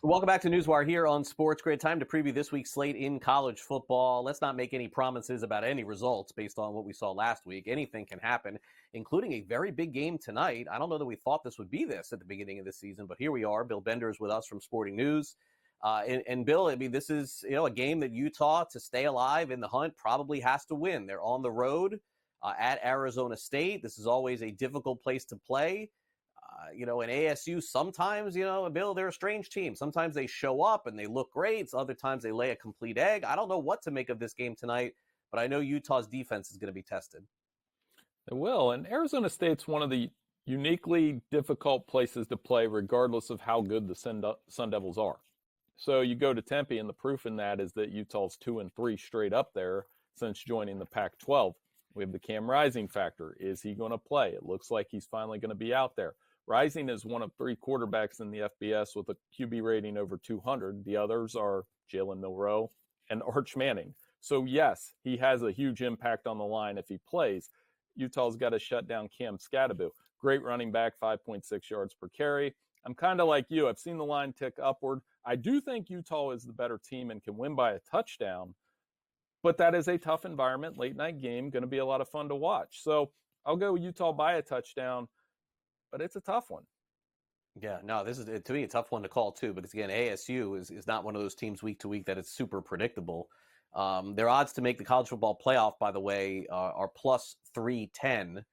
Welcome back to Newswire here on SportsGrid. Time to preview this week's slate in college football. Let's not make any promises about any results based on what we saw last week. Anything can happen, including a very big game tonight. I don't know that we thought this would be this at the beginning of the season, but here we are. Bill Bender is with us from Sporting News. And Bill, I mean, this is a game that Utah, to stay alive in the hunt, probably has to win. They're on the road at Arizona State. This is always a difficult place to play. And ASU sometimes, Bill, they're a strange team. Sometimes they show up and they look great. So other times they lay a complete egg. I don't know what to make of this game tonight, but I know Utah's defense is going to be tested. It will. And Arizona State's one of the uniquely difficult places to play, regardless of how good the Sun Devils are. So you go to Tempe, and the proof in that is that Utah's 2-3 straight up there since joining the Pac-12. We have the Cam Rising factor. Is he going to play? It looks like he's finally going to be out there. Rising is one of 3 quarterbacks in the FBS with a QB rating over 200. The others are Jalen Milroe and Arch Manning. So, yes, he has a huge impact on the line if he plays. Utah's got to shut down Cam Skattebo. Great running back, 5.6 yards per carry. I'm kind of like you. I've seen the line tick upward. I do think Utah is the better team and can win by a touchdown. But that is a tough environment, late-night game, going to be a lot of fun to watch. So I'll go Utah by a touchdown. But it's a tough one. Yeah, no, this is, to me, a tough one to call, too. But, again, ASU is not one of those teams week to week that is super predictable. Their odds to make the college football playoff, by the way, are plus 310.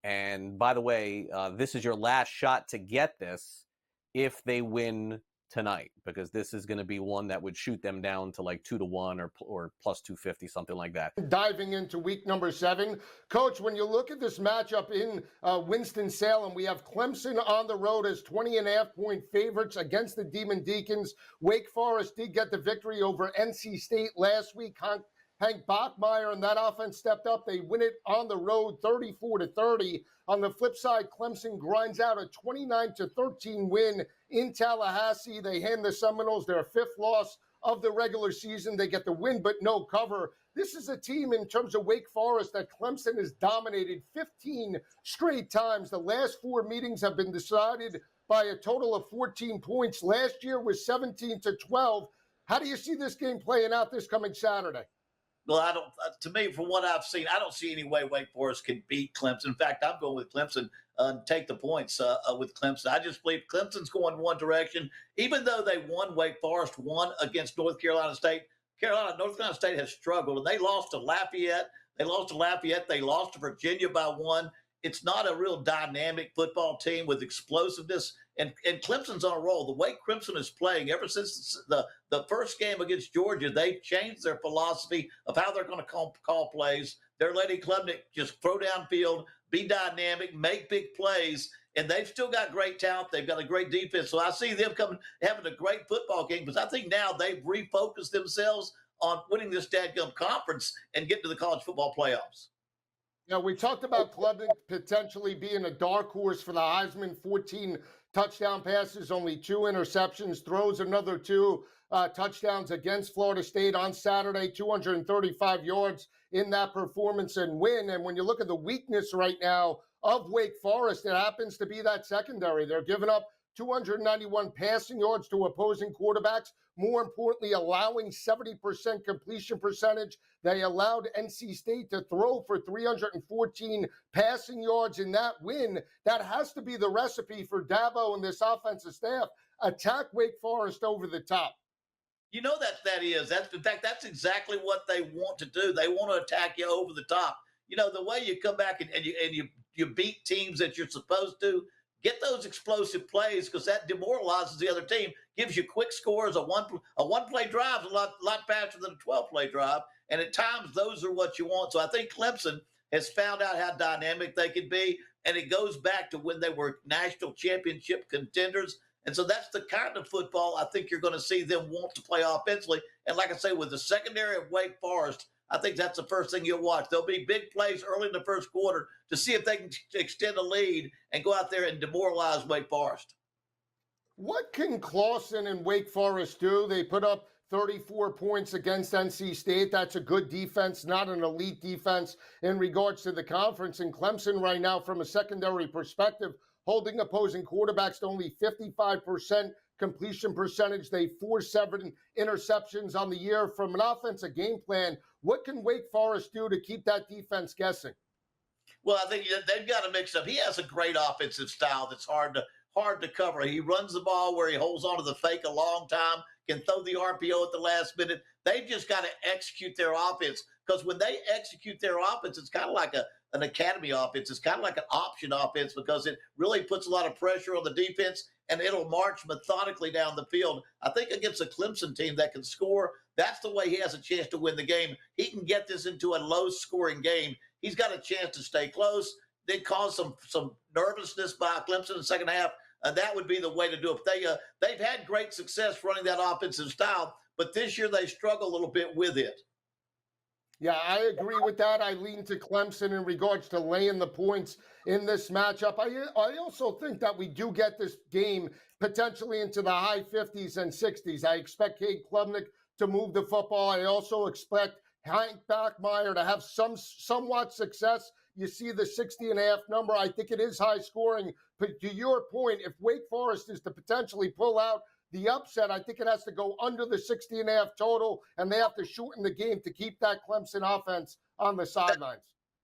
And, by the way, this is your last shot to get this if they win tonight, because this is going to be one that would shoot them down to like 2-1 or plus 250, something like that. Diving into week number 7, Coach, when you look at this matchup in Winston-Salem, we have Clemson on the road as 20.5-point favorites against the Demon Deacons. Wake Forest did get the victory over NC State last week. Hank Bachmeier and that offense stepped up. They win it on the road 34-30. On the flip side, Clemson grinds out a 29-13 win in Tallahassee. They hand the Seminoles their 5th loss of the regular season. They get the win, but no cover. This is a team in terms of Wake Forest that Clemson has dominated 15 straight times. The last 4 meetings have been decided by a total of 14 points. Last year was 17-12. How do you see this game playing out this coming Saturday? Well, I don't. To me, from what I've seen, I don't see any way Wake Forest can beat Clemson. In fact, I'm going with Clemson and take the points with Clemson. I just believe Clemson's going one direction. Even though they won, Wake Forest won against North Carolina State. North Carolina State has struggled, and they lost to Lafayette. They lost to Virginia by 1. It's not a real dynamic football team with explosiveness. And Clemson's on a roll. The way Clemson is playing, ever since the first game against Georgia, they've changed their philosophy of how they're going to call plays. They're letting Klubnik just throw downfield, be dynamic, make big plays, and they've still got great talent. They've got a great defense. So I see them having a great football game, because I think now they've refocused themselves on winning this dadgum conference and getting to the college football playoffs. Now, we talked about Klubnik potentially being a dark horse for the Heisman, 14 touchdown passes, only 2 interceptions, throws another 2 touchdowns against Florida State on Saturday, 235 yards in that performance and win. And when you look at the weakness right now of Wake Forest, it happens to be that secondary. They're giving up 291 passing yards to opposing quarterbacks. More importantly, allowing 70% completion percentage. They allowed NC State to throw for 314 passing yards in that win. That has to be the recipe for Dabo and this offensive staff. Attack Wake Forest over the top. You know that is. In fact, that's exactly what they want to do. They want to attack you over the top. You know, the way you come back and you beat teams that you're supposed to, get those explosive plays, because that demoralizes the other team, gives you quick scores. A one-play drive is a lot faster than a 12-play drive, and at times those are what you want. So I think Clemson has found out how dynamic they can be, and it goes back to when they were national championship contenders. And so that's the kind of football I think you're going to see them want to play offensively. And like I say, with the secondary of Wake Forest, I think that's the first thing you'll watch. There'll be big plays early in the first quarter to see if they can extend a lead and go out there and demoralize Wake Forest. What can Clawson and Wake Forest do? They put up 34 points against NC State. That's a good defense, not an elite defense in regards to the conference. And Clemson right now, from a secondary perspective, holding opposing quarterbacks to only 55% completion percentage. They forced 7 interceptions on the year. From an offensive game plan, what can Wake Forest do to keep that defense guessing? Well, I think they've got to mix up. He has a great offensive style that's hard to cover. He runs the ball where he holds on to the fake a long time, can throw the RPO at the last minute. They've just got to execute their offense, because when they execute their offense, it's kind of like an academy offense. It's kind of like an option offense, because it really puts a lot of pressure on the defense, and it'll march methodically down the field. I think against a Clemson team that can score, that's the way he has a chance to win the game. He can get this into a low-scoring game. He's got a chance to stay close. They cause some nervousness by Clemson in the second half, and that would be the way to do it. They've had great success running that offensive style, but this year they struggle a little bit with it. Yeah, I agree with that. I lean to Clemson in regards to laying the points in this matchup. I also think that we do get this game potentially into the high 50s and 60s. I expect Cade Klubnik to move the football. I also expect Hank Bachmeier to have somewhat success. You see the 60.5 number. I think it is high scoring. But to your point, if Wake Forest is to potentially pull out the upset, I think it has to go under the 60.5 total, and they have to shorten the game to keep that Clemson offense on the sidelines.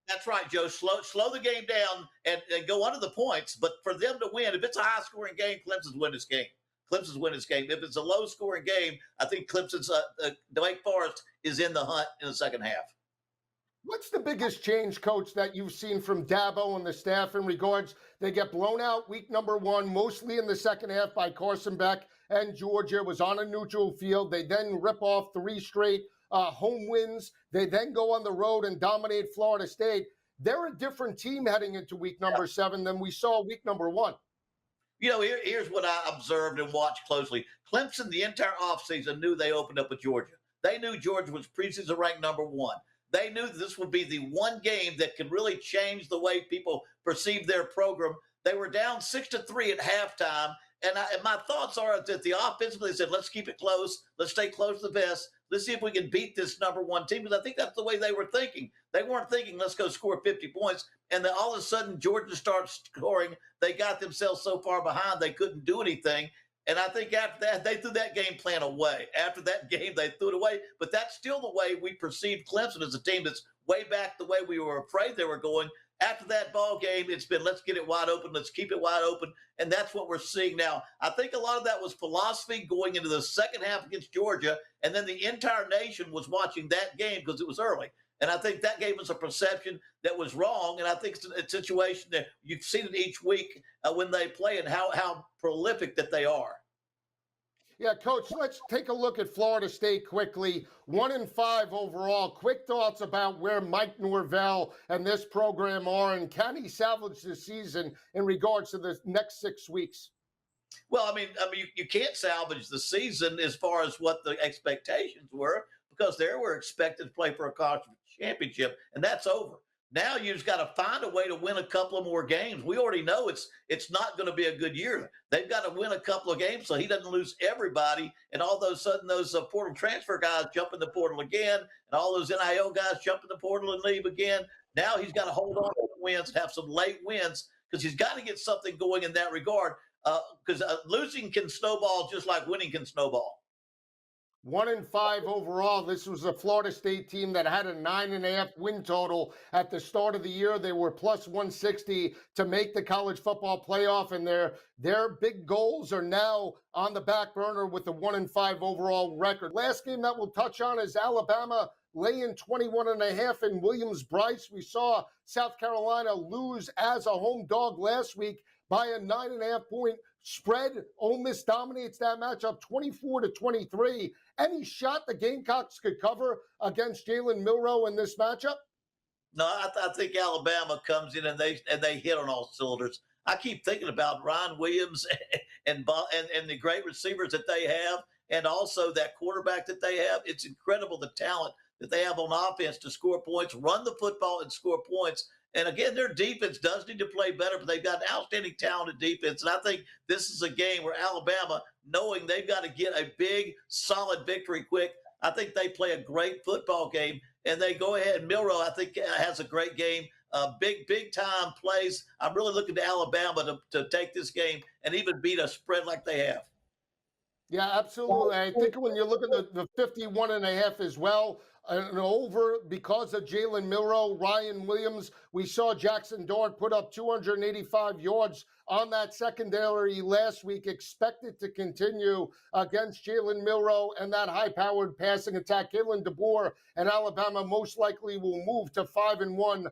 That's right, Joe. Slow the game down and go under the points. But for them to win, if it's a high-scoring game, Clemson's win this game. Clemson's win this game. If it's a low-scoring game, I think Clemson's Wake Forest is in the hunt in the second half. What's the biggest change, Coach, that you've seen from Dabo and the staff in regards? They get blown out week number 1, mostly in the second half by Carson Beck and Georgia. It was on a neutral field. They then rip off 3 straight home wins. They then go on the road and dominate Florida State. They're a different team heading into week number 7 than we saw week number 1. You know, here's what I observed and watched closely. Clemson, the entire offseason, knew they opened up with Georgia. They knew Georgia was preseason ranked number 1. They knew this would be the one game that could really change the way people perceive their program. They were down 6-3 at halftime. And my thoughts are that the offensively said, let's keep it close. Let's stay close to the vest. Let's see if we can beat this number 1 team. Because I think that's the way they were thinking. They weren't thinking, let's go score 50 points. And then all of a sudden, Georgia starts scoring. They got themselves so far behind, they couldn't do anything. And I think after that, they threw that game plan away. After that game, they threw it away. But that's still the way we perceived Clemson as a team that's way back the way we were afraid they were going. After that ball game, it's been, let's get it wide open. Let's keep it wide open. And that's what we're seeing now. I think a lot of that was philosophy going into the second half against Georgia. And then the entire nation was watching that game because it was early. And I think that gave us a perception that was wrong. And I think it's a situation that you've seen it each week when they play and how prolific that they are. Yeah, Coach, let's take a look at Florida State quickly. 1-5 overall. Quick thoughts about where Mike Norvell and this program are, and can he salvage the season in regards to the next 6 weeks? Well, I mean, you can't salvage the season as far as what the expectations were, because they were expected to play for a conference championship, and that's over. Now you just got to find a way to win a couple of more games. We already know it's not going to be a good year. They've got to win a couple of games so he doesn't lose everybody, and all of a sudden those portal transfer guys jump in the portal again, and all those NIL guys jump in the portal and leave again. Now he's got to hold on to wins, have some late wins, because he's got to get something going in that regard, because losing can snowball just like winning can snowball. 1-5 overall. This was a Florida State team that had a 9.5 win total at the start of the year. They were plus 160 to make the college football playoff, and their big goals are now on the back burner with the 1-5 overall record. Last game that we'll touch on is Alabama laying 21.5 in Williams-Brice. We saw South Carolina lose as a home dog last week by a 9.5 point spread. Ole Miss dominates that matchup 24-23. Any shot the Gamecocks could cover against Jalen Milroe in this matchup? No, I think Alabama comes in and they hit on all cylinders. I keep thinking about Ryan Williams and the great receivers that they have, and also that quarterback that they have. It's incredible the talent that they have on offense to score points, run the football, and score points. And again, their defense does need to play better, but they've got an outstanding talented defense. And I think this is a game where Alabama, knowing they've got to get a big, solid victory quick, I think they play a great football game. And they go ahead. Milroe, I think, has a great game. Big time plays. I'm really looking to Alabama to take this game and even beat a spread like they have. Yeah, absolutely. I think when you look at the 51.5 as well, an over because of Jalen Milroe, Ryan Williams. We saw Jackson Dart put up 285 yards on that secondary last week. Expected to continue against Jalen Milroe and that high-powered passing attack. Kalen DeBoer and Alabama most likely will move to 5-1